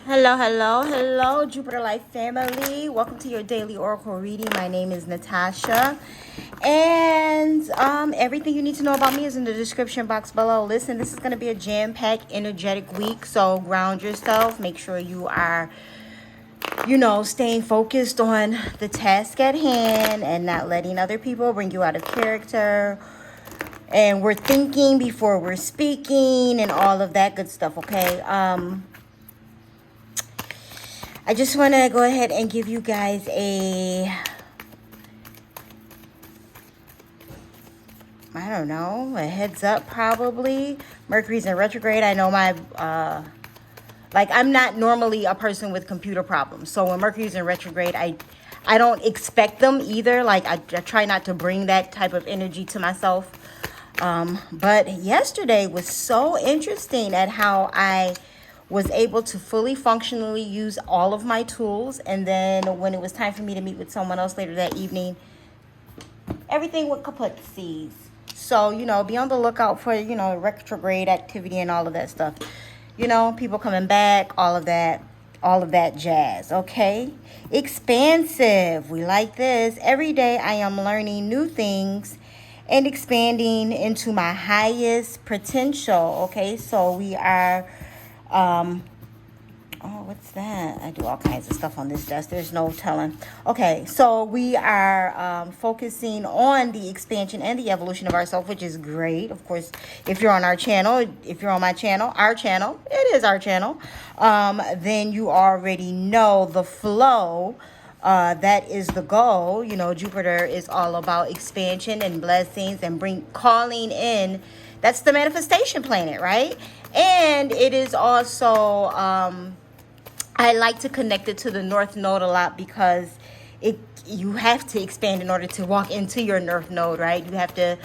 Hello, hello, hello, Jupiter Life family. Welcome to your daily oracle reading. My name is Natasha, and everything you need to know about me is in the description box below. Listen, this is going to be a jam-packed, energetic week, so ground yourself. Make sure you are, staying focused on the task at hand and not letting other people bring you out of character. And we're thinking before we're speaking and all of that good stuff, okay? I just want to go ahead and give you guys I don't know, a heads up probably. Mercury's in retrograde. I know I'm not normally a person with computer problems. So when Mercury's in retrograde, I don't expect them either. I try not to bring that type of energy to myself. But yesterday was so interesting at how I was able to fully functionally use all of my tools. And then when it was time for me to meet with someone else later that evening, everything went kaput. So, be on the lookout for, retrograde activity and all of that stuff. People coming back, all of that jazz, okay? Expansive. We like this. Every day I am learning new things and expanding into my highest potential, okay? So we are what's that? I do all kinds of stuff on this desk. There's no telling. Okay, so we are focusing on the expansion and the evolution of ourselves, which is great. Of course, if you're on our channel, if you're on my channel, it is our channel, then you already know the flow. That is the goal. Jupiter is all about expansion and blessings and calling in. That's the manifestation planet, right? And it is also, I like to connect it to the North Node a lot because you have to expand in order to walk into your North Node, right? You have to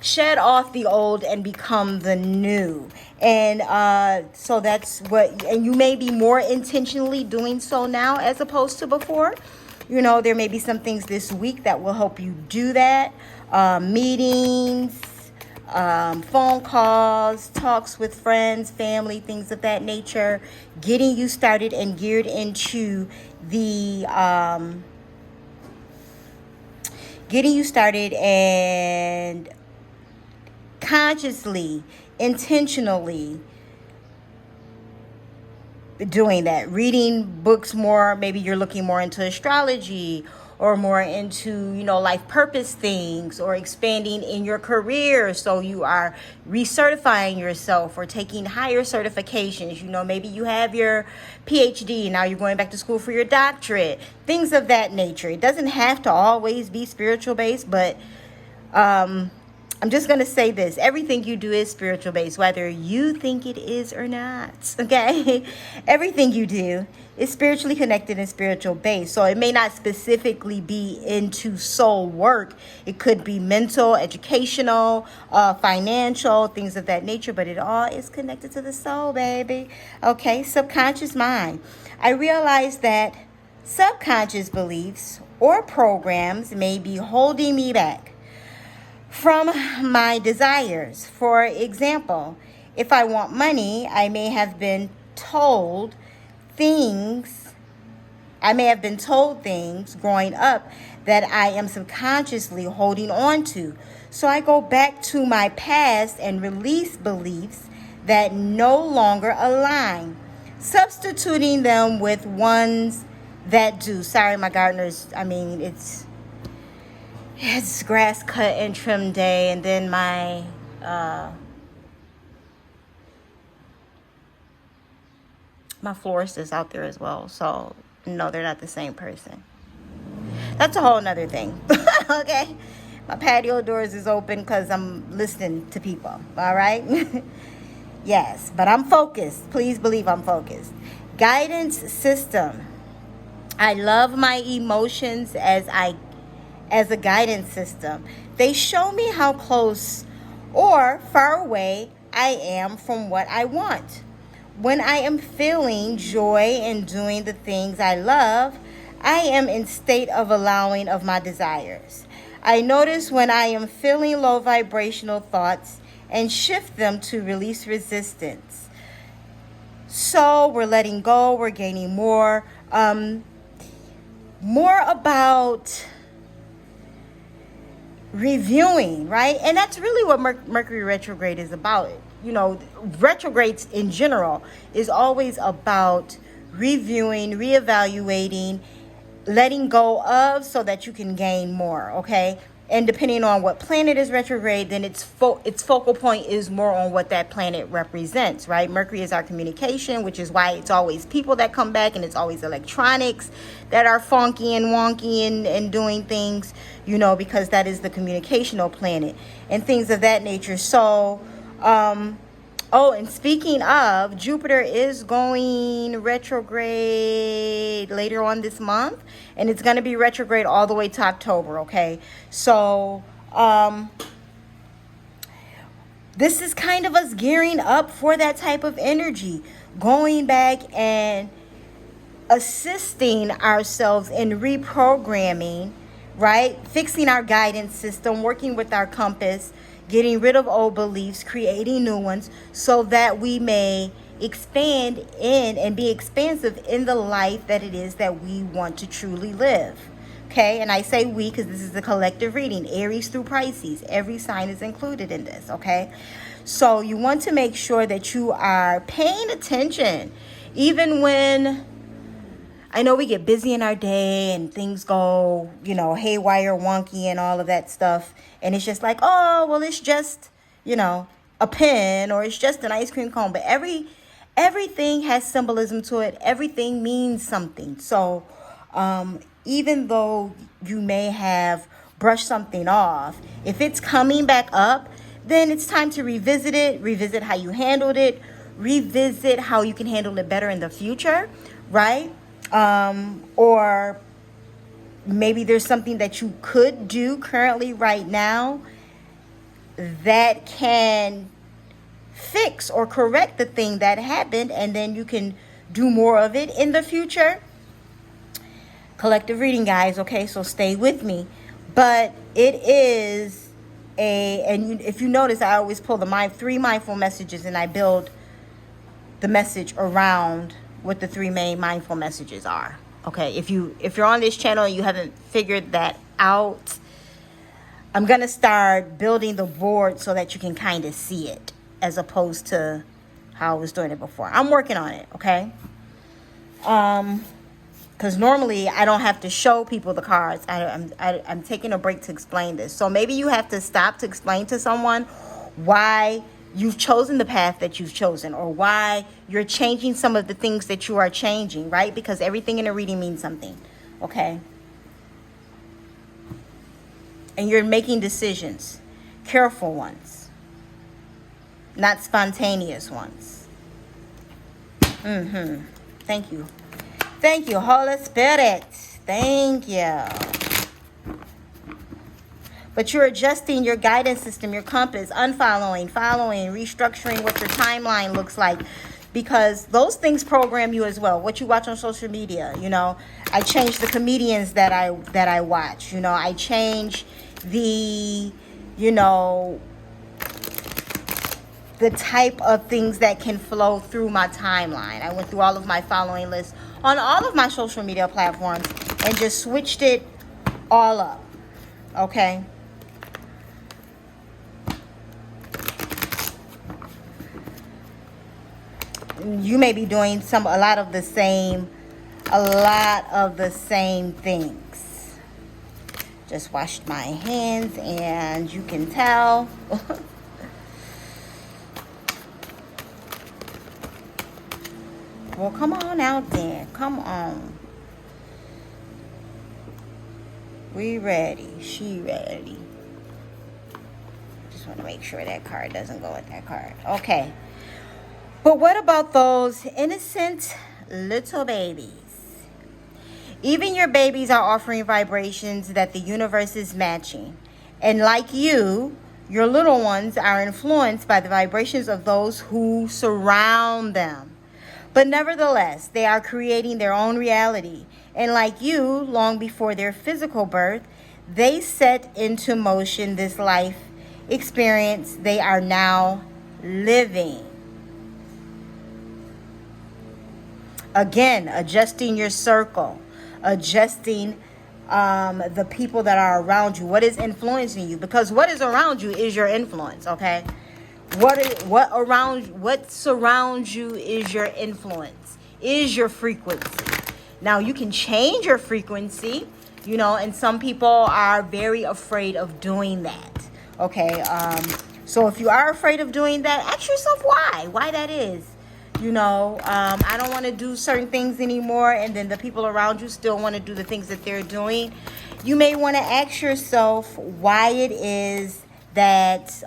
shed off the old and become the new. And so that's and you may be more intentionally doing so now as opposed to before. There may be some things this week that will help you do that. Meetings, phone calls, talks with friends, family, things of that nature, getting you started and geared into the getting you started and consciously, intentionally doing that. Reading books more. Maybe you're looking more into astrology or more into, life purpose things, or expanding in your career. So you are recertifying yourself or taking higher certifications. Maybe you have your PhD. Now you're going back to school for your doctorate. Things of that nature. It doesn't have to always be spiritual based, but I'm just going to say this. Everything you do is spiritual based, whether you think it is or not. Okay? Everything you do is spiritually connected and spiritual based. So it may not specifically be into soul work. It could be mental, educational, financial, things of that nature. But it all is connected to the soul, baby. Okay? Subconscious mind. I realize that subconscious beliefs or programs may be holding me back from my desires. For example, if I want money, I may have been told things growing up that I am subconsciously holding on to. So I go back to my past and release beliefs that no longer align, substituting them with ones that do. Sorry, my gardeners, it's grass cut and trim day, and then my florist is out there as well. So no, they're not the same person. That's a whole nother thing. Okay, my patio doors is open because I'm listening to people. All right. Yes, but I'm focused. Please believe I'm focused. Guidance system. I love my emotions as a guidance system. They show me how close or far away I am from what I want. When I am feeling joy and doing the things I love, I am in state of allowing of my desires. I notice when I am feeling low vibrational thoughts and shift them to release resistance. So we're letting go, we're gaining more. More about reviewing, right? And that's really what Mercury retrograde is about. You know, retrogrades in general is always about reviewing, reevaluating, letting go of so that you can gain more, okay? And depending on what planet is retrograde, then its focal point is more on what that planet represents, right? Mercury is our communication, which is why it's always people that come back, and it's always electronics that are funky and wonky and doing things, you know, because that is the communicational planet and things of that nature. So, oh, and speaking of, Jupiter is going retrograde later on this month, and it's going to be retrograde all the way to October, okay? So, this is kind of us gearing up for that type of energy, going back and assisting ourselves in reprogramming, right? Fixing our guidance system, working with our compass, getting rid of old beliefs, creating new ones, so that we may expand in and be expansive in the life that it is that we want to truly live. Okay, and I say we because this is a collective reading, Aries through Pisces. Every sign is included in this, okay? So you want to make sure that you are paying attention, even when I know we get busy in our day and things go, you know, haywire, wonky and all of that stuff. And it's just like, oh, well, it's just, you know, a pen, or it's just an ice cream cone. But everything has symbolism to it. Everything means something. So even though you may have brushed something off, if it's coming back up, then it's time to revisit it, revisit how you handled it, revisit how you can handle it better in the future, right? Or maybe there's something that you could do currently right now that can fix or correct the thing that happened, and then you can do more of it in the future. Collective reading, guys, okay? So stay with me. But it is if you notice, I always pull the 3 mindful messages, and I build the message around what the 3 main mindful messages are. Okay, if you're on this channel and you haven't figured that out, I'm gonna start building the board so that you can kind of see it, as opposed to how I was doing it before. I'm working on it, okay? Because normally I don't have to show people the cards. I'm taking a break to explain this. So maybe you have to stop to explain to someone why you've chosen the path that you've chosen, or why you're changing some of the things that you are changing, right? Because everything in a reading means something, okay? And you're making decisions, careful ones, not spontaneous ones. Thank you. Thank you, Holy Spirit. Thank you. But you're adjusting your guidance system, your compass, unfollowing, following, restructuring what your timeline looks like, because those things program you as well. What you watch on social media, you know, I change the comedians that I watch. You know, I change the, you know, the type of things that can flow through my timeline. I went through all of my following lists on all of my social media platforms and just switched it all up. Okay. You may be doing a lot of the same things. Just washed my hands, and you can tell. Well, come on out then. Come on. We ready. She ready. Just want to make sure that card doesn't go with that card. Okay. But what about those innocent little babies? Even your babies are offering vibrations that the universe is matching. And like you, your little ones are influenced by the vibrations of those who surround them. But nevertheless, they are creating their own reality. And like you, long before their physical birth, they set into motion this life experience they are now living. Again, adjusting your circle, adjusting the people that are around you. What is influencing you? Because what is around you is your influence, okay? What surrounds you is your influence, is your frequency. Now you can change your frequency, and some people are very afraid of doing that. Okay, so if you are afraid of doing that, ask yourself why that is. I don't want to do certain things anymore, and then the people around you still want to do the things that they're doing. You may want to ask yourself why it is that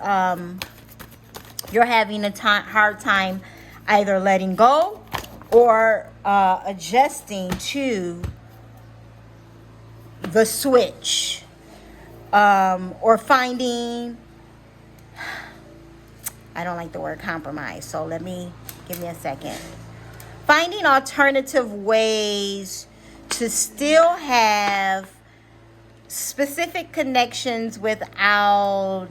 you're having a hard time either letting go or adjusting to the switch, or finding, I don't like the word compromise, so give me a second. Finding alternative ways to still have specific connections without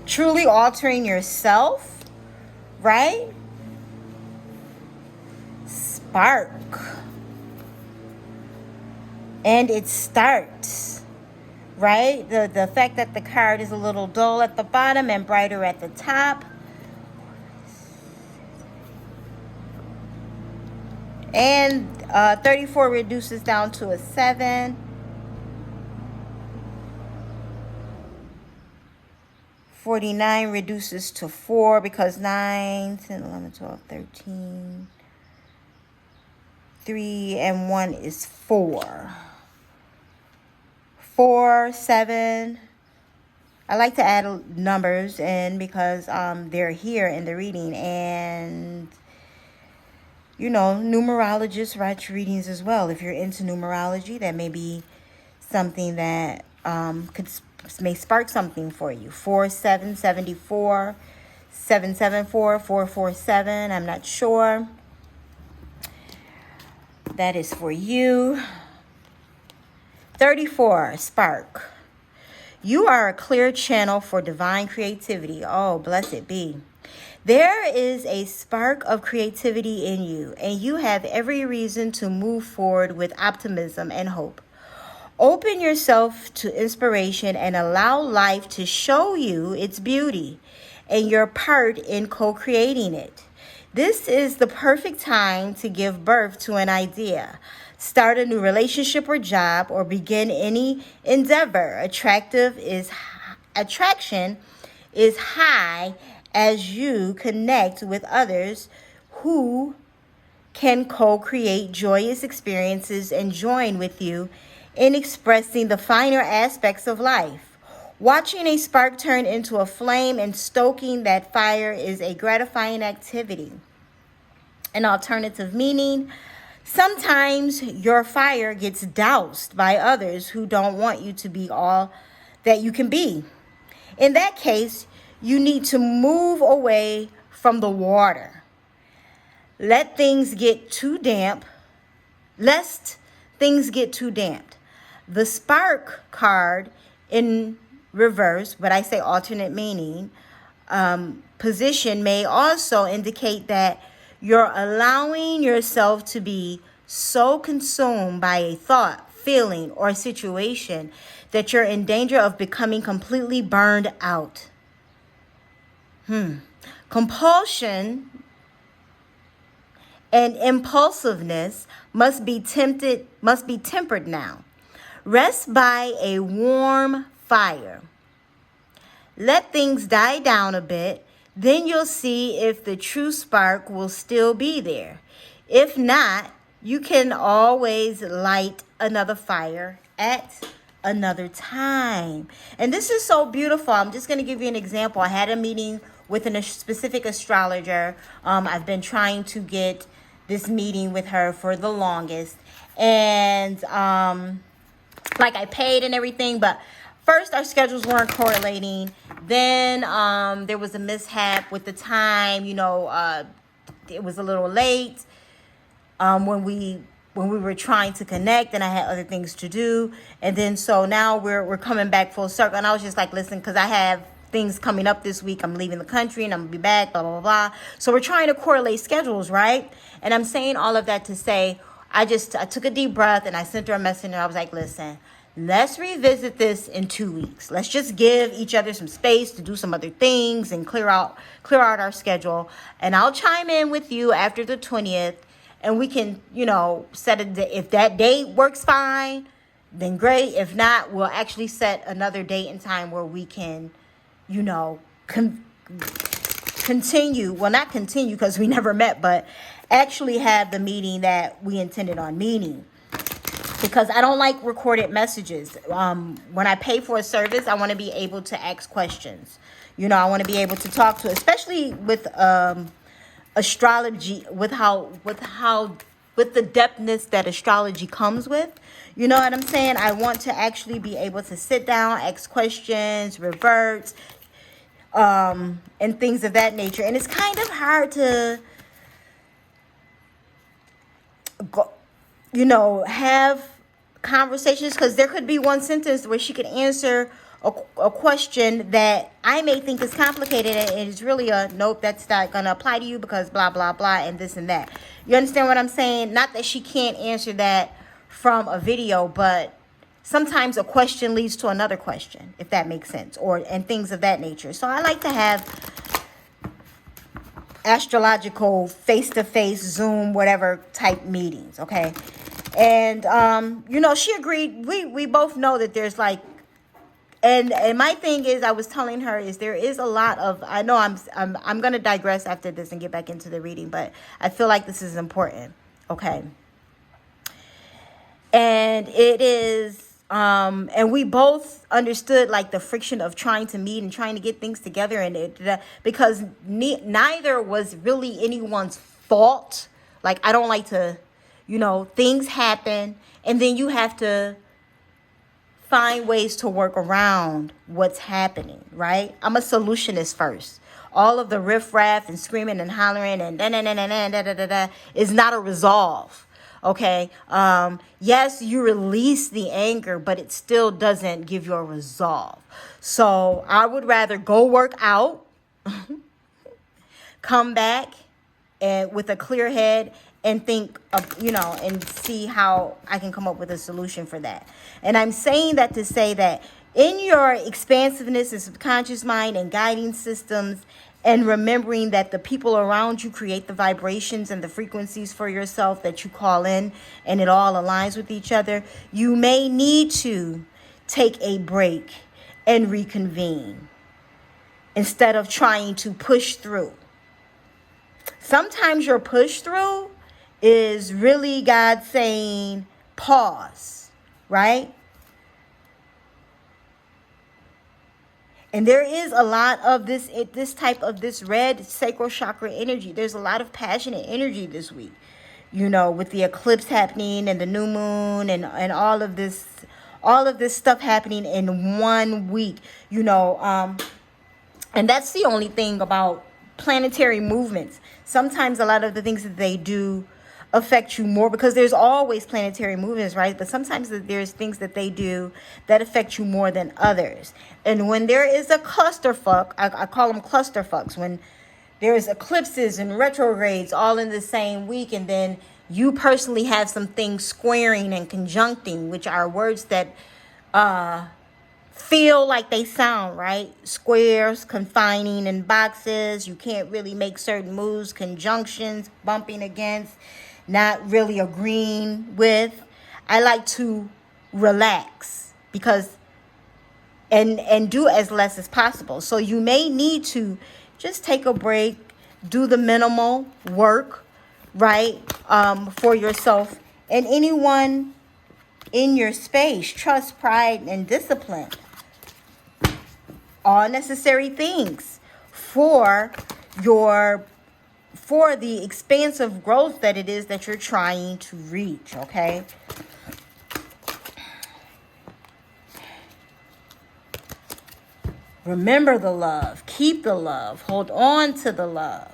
truly altering yourself, right? Spark. And it starts, right? The fact that the card is a little dull at the bottom and brighter at the top. And 34 reduces down to a 7. 49 reduces to 4 because 9, 10, 11, 12, 13. 3 and 1 is 4. 4, 7. I like to add numbers in because they're here in the reading. And, numerologists write readings as well. If you're into numerology, that may be something that may spark something for you. 4, 7, 74. 774, 447. I'm not sure. That is for you. 34, spark. You are a clear channel for divine creativity. Oh, blessed be. There is a spark of creativity in you, and you have every reason to move forward with optimism and hope. Open yourself to inspiration and allow life to show you its beauty and your part in co-creating it. This is the perfect time to give birth to an idea, start a new relationship or job, or begin any endeavor. Attraction is high as you connect with others who can co-create joyous experiences and join with you in expressing the finer aspects of life. Watching a spark turn into a flame and stoking that fire is a gratifying activity. An alternative meaning: sometimes your fire gets doused by others who don't want you to be all that you can be. In that case, you need to move away from the water. Lest things get too damped. The spark card in reverse, but I say alternate meaning, position may also indicate that you're allowing yourself to be so consumed by a thought, feeling, or situation that you're in danger of becoming completely burned out. Compulsion and impulsiveness must be tempered now. Rest by a warm fire. Let things die down a bit. Then you'll see if the true spark will still be there. If not, you can always light another fire at another time. And this is so beautiful. I'm just going to give you an example. I had a meeting with a specific astrologer. I've been trying to get this meeting with her for the longest. And I paid and everything, but first our schedules weren't correlating. Then there was a mishap with the time. It was a little late when we were trying to connect, and I had other things to do. And then so now we're coming back full circle. And I was just like, listen, because I have things coming up this week. I'm leaving the country and I'm gonna be back, blah, blah, blah. So we're trying to correlate schedules, right? And I'm saying all of that to say, I took a deep breath and I sent her a message and I was like, listen, let's revisit this in 2 weeks. Let's just give each other some space to do some other things and clear out our schedule. And I'll chime in with you after the 20th and we can, set a, if that date works fine, then great. If not, we'll actually set another date and time where we can, continue. Well, not continue because we never met, but actually have the meeting that we intended on meeting. Because I don't like recorded messages. When I pay for a service, I want to be able to ask questions. I want to be able to talk to, especially with astrology, with the depthness that astrology comes with. You know what I'm saying? I want to actually be able to sit down, ask questions, revert, and things of that nature. And it's kind of hard to go, have conversations, because there could be one sentence where she could answer a question that I may think is complicated, and it's really a nope, that's not gonna apply to you because blah blah blah and this and that. You understand what I'm saying? Not that she can't answer that from a video, but sometimes a question leads to another question, if that makes sense, and things of that nature. So I like to have astrological face-to-face Zoom whatever type meetings, okay? And she agreed. We both know that there's like, and my thing is, I was telling her, is there is a lot of, I know I'm going to digress after this and get back into the reading, but I feel like this is important, okay? And it is, and we both understood like the friction of trying to meet and trying to get things together, and because neither was really anyone's fault. Like, I don't like to, things happen, and then you have to find ways to work around what's happening, right? I'm a solutionist first. All of the riffraff and screaming and hollering and da is not a resolve. Okay. Yes, you release the anger, but it still doesn't give you a resolve. So I would rather go work out, come back and with a clear head and think of, and see how I can come up with a solution for that. And I'm saying that to say that in your expansiveness and subconscious mind and guiding systems, and remembering that the people around you create the vibrations and the frequencies for yourself that you call in, and it all aligns with each other, you may need to take a break and reconvene instead of trying to push through. Sometimes your push through is really God saying pause, right? And there is a lot of this type of this red sacral chakra energy. There's a lot of passionate energy this week, with the eclipse happening and the new moon and all of this stuff happening in 1 week, and that's the only thing about planetary movements. Sometimes a lot of the things that they do affect you more, because there's always planetary movements, right? But sometimes there's things that they do that affect you more than others. And when there is a clusterfuck, I call them clusterfucks, when there's eclipses and retrogrades all in the same week, and then you personally have some things squaring and conjuncting, which are words that feel like they sound, right? Squares, confining in boxes. You can't really make certain moves, conjunctions, bumping against, not really agreeing with. I like to relax because and do as less as possible. So you may need to just take a break, do the minimal work, right? For yourself and anyone in your space. Trust, pride, and discipline. All necessary things for the expansive growth that it is that you're trying to reach, okay? Remember the love. Keep the love. Hold on to the love.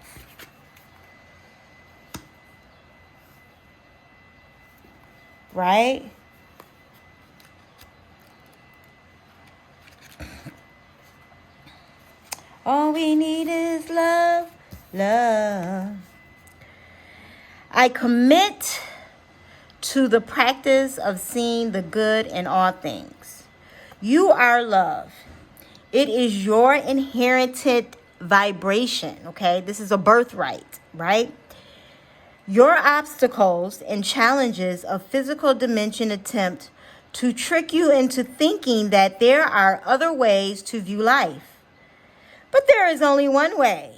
Right? All we need is love, love. I commit to the practice of seeing the good in all things. You are love. It is your inherited vibration, okay? This is a birthright, right? Your obstacles and challenges of physical dimension attempt to trick you into thinking that there are other ways to view life. But there is only one way.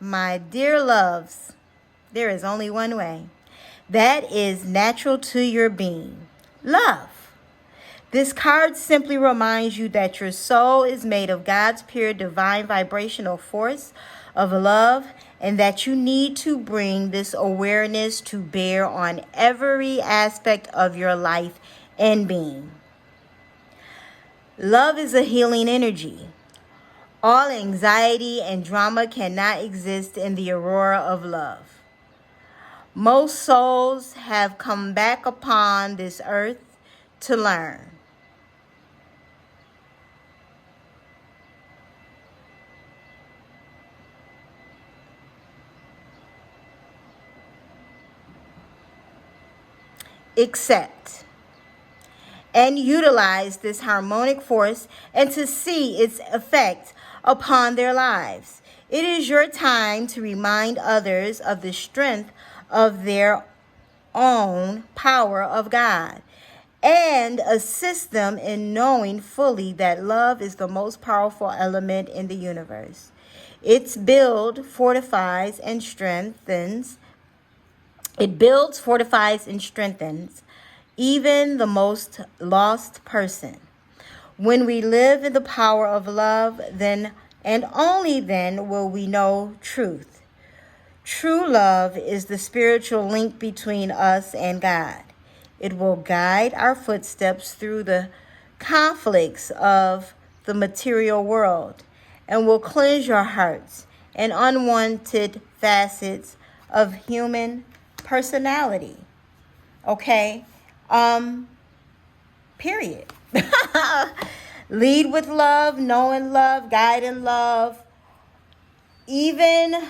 My dear loves, there is only one way. That is natural to your being. Love. This card simply reminds you that your soul is made of God's pure divine vibrational force of love, and that you need to bring this awareness to bear on every aspect of your life and being. Love is a healing energy. All anxiety and drama cannot exist in the aurora of love. Most souls have come back upon this earth to learn. Accept and utilize this harmonic force and to see its effect upon their lives. It is your time to remind others of the strength of their own power of God and assist them in knowing fully that love is the most powerful element in the universe. It builds, fortifies, and strengthens even the most lost person. When we live in the power of love, then and only then will we know truth. True love is the spiritual link between us and God. It will guide our footsteps through the conflicts of the material world and will cleanse your hearts and unwanted facets of human personality. Okay? Period. Lead with love, know in love, guide in love, even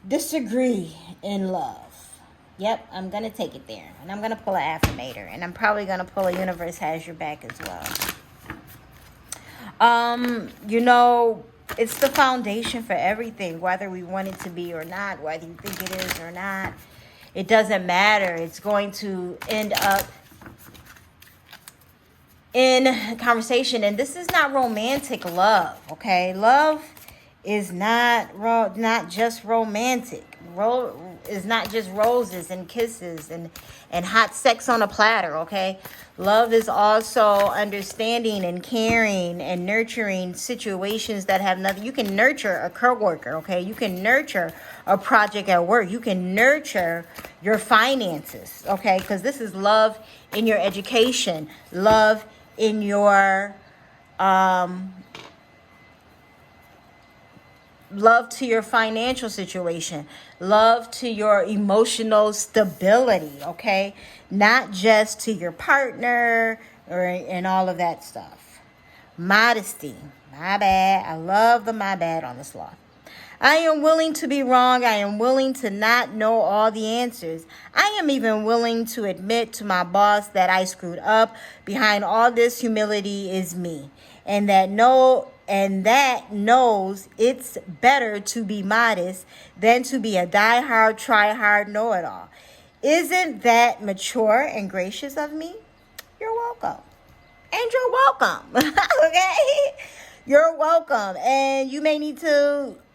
disagree in love. Yep, I'm going to take it there. And I'm going to pull an affirmator. And I'm probably going to pull a universe has your back as well. It's the foundation for everything, whether we want it to be or not, whether you think it is or not. It doesn't matter. It's going to end up in conversation. And this is not romantic love, okay? Love is not just romantic. Is not just roses and kisses and hot sex on a platter, okay? Love is also understanding and caring and nurturing situations that have nothing. You can nurture a coworker, okay? You can nurture a project at work. You can nurture your finances, okay? Because this is love in your education, love in your love to your financial situation, love to your emotional stability, okay? Not just to your partner and all of that stuff. Modesty. My bad. I love the my bad on the sloth. I am willing to be wrong. I am willing to not know all the answers. I am even willing to admit to my boss that I screwed up. Behind all this humility is me. And that knows it's better to be modest than to be a die-hard, try-hard, know-it-all. Isn't that mature and gracious of me? You're welcome. And you're welcome. Okay? You're welcome. And you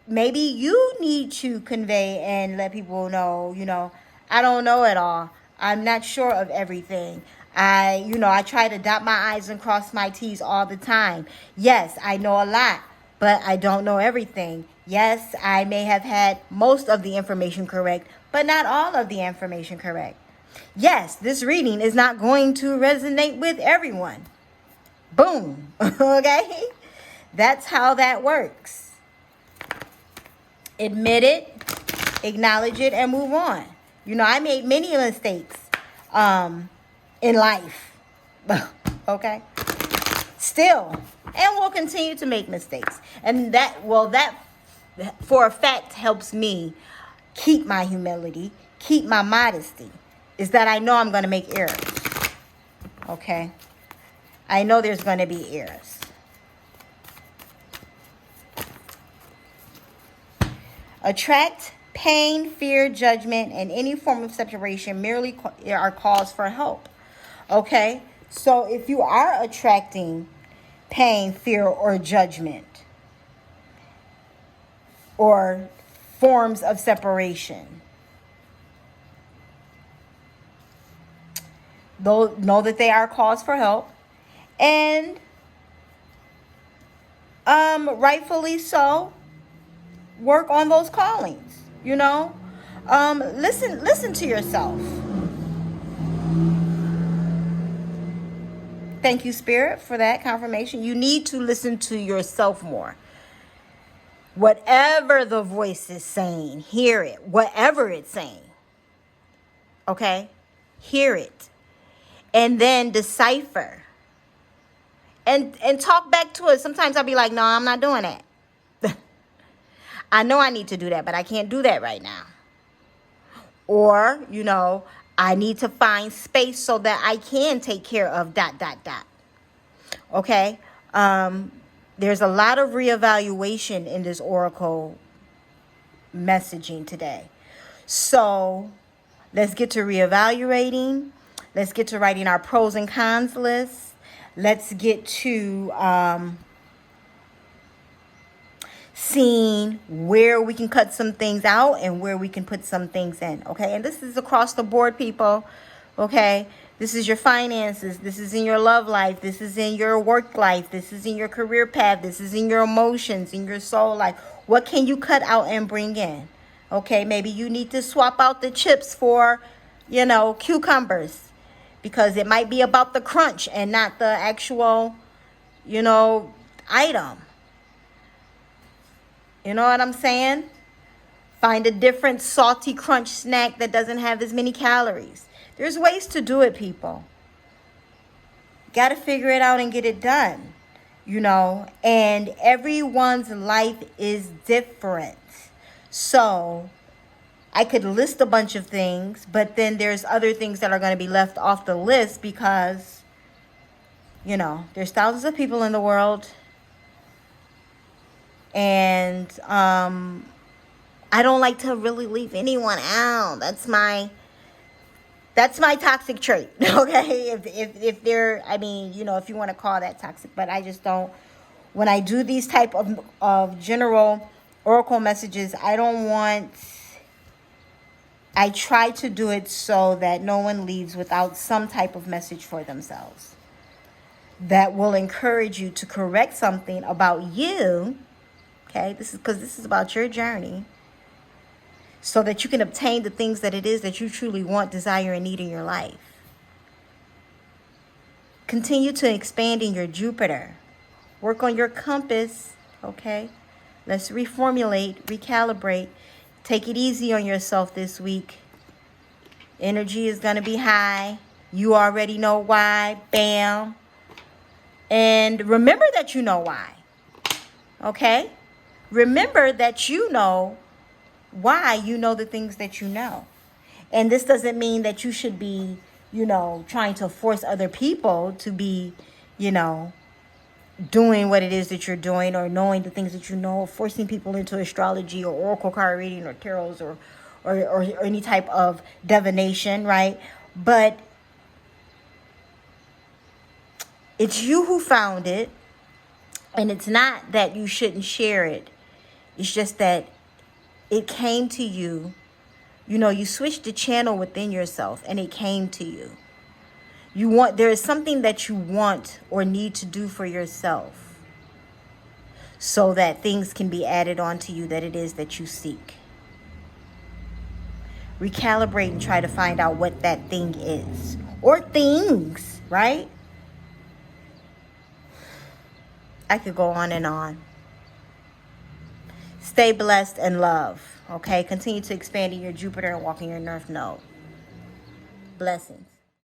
maybe you need to convey and let people know, I don't know it all. I'm not sure of everything. I try to dot my I's and cross my T's all the time. Yes, I know a lot, but I don't know everything. Yes, I may have had most of the information correct, but not all of the information correct. Yes, this reading is not going to resonate with everyone. Boom. Okay? That's how that works. Admit it, acknowledge it, and move on. I made many mistakes in life. Okay? Still, and will continue to make mistakes. And that for a fact helps me keep my humility, keep my modesty, is that I know I'm going to make errors. Okay? I know there's going to be errors. Attract pain, fear, judgment, and any form of separation merely are cause for help. Okay? So if you are attracting pain, fear, or judgment, or forms of separation, though, know that they are cause for help, and rightfully so, work on those callings. You know, listen to yourself. Thank you, Spirit, for that confirmation. You need to listen to yourself more. Whatever the voice is saying, hear it. Whatever it's saying. Okay? Hear it. And then decipher. And talk back to it. Sometimes I'll be like, no, I'm not doing that. I know I need to do that, but I can't do that right now. Or, you know, I need to find space so that I can take care of ... Okay? There's a lot of reevaluation in this oracle messaging today. So let's get to reevaluating. Let's get to writing our pros and cons list. Let's get to seeing where we can cut some things out and where we can put some things in. Okay, and this is across the board, people. Okay, this is your finances. This is in your love life. This is in your work life. This is in your career path. This is in your emotions, in your soul life. What can you cut out and bring in? Okay, maybe you need to swap out the chips for, you know, cucumbers, because it might be about the crunch and not the actual, you know, item. You know what I'm saying? Find a different salty crunch snack that doesn't have as many calories. There's ways to do it, people. Got to figure it out and get it done. You know, and everyone's life is different. So I could list a bunch of things, but then there's other things that are going to be left off the list because, you know, there's thousands of people in the world. And I don't like to really leave anyone out. That's my toxic trait. Okay, if they're, I mean, you know, if you want to call that toxic, but I just don't. When I do these type of general oracle messages, I try to do it so that no one leaves without some type of message for themselves that will encourage you to correct something about you. Okay, this is about your journey, so that you can obtain the things that it is that you truly want, desire, and need in your life. Continue to expand in your Jupiter. Work on your compass, okay? Let's reformulate, recalibrate. Take it easy on yourself this week. Energy is going to be high. You already know why. Bam. And remember that you know why, okay? Remember that you know why you know the things that you know. And this doesn't mean that you should be, you know, trying to force other people to be, you know, doing what it is that you're doing, or knowing the things that you know, or forcing people into astrology or oracle card reading or tarots or any type of divination, right? But it's you who found it, and it's not that you shouldn't share it. It's just that it came to you. You know, you switched the channel within yourself and it came to you. There is something that you want or need to do for yourself, so that things can be added on to you that it is that you seek. Recalibrate and try to find out what that thing is, or things, right? I could go on and on. Stay blessed and love, okay? Continue to expand in your Jupiter and walk in your North Node. Blessings.